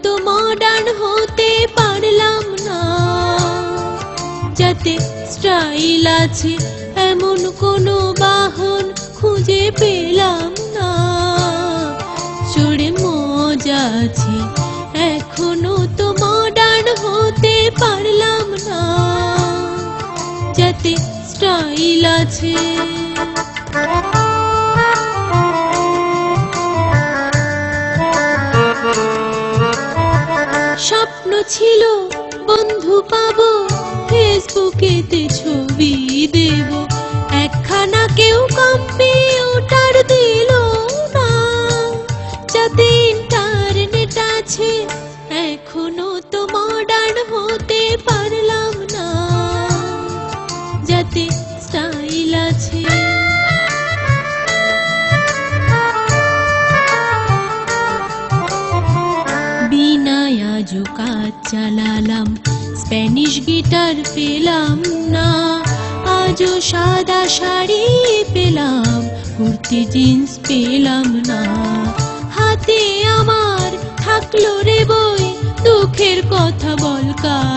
তো মডার্ন হতে পারলাম না। যাতে স্টাইল আছে এমন কোনো বাহন খুঁজে পেলাম না। চড়ে মজা আছে এখনো তো মডার্ন হতে পারলাম না। যাতে স্টাইল আছে। স্বপ্ন ছিল বন্ধু পাবো, ফেসবুকেতে ছবি দেব, একখানা কেউ কম্পিউটার দিল না। যাতে ইন্টারনেট আছে এখনো তো মডার্ন হতে পারলাম না। যাতে স্টাইল আছে। বিনায় আজও কাজ চালালাম, স্প্যানিশ গিটার পেলাম না। আজও সাদা শাড়ি পেলাম, কুর্তি জিন্স পেলাম না। হাতে আমার থাকলো রে বই, দুঃখের কথা বল কার।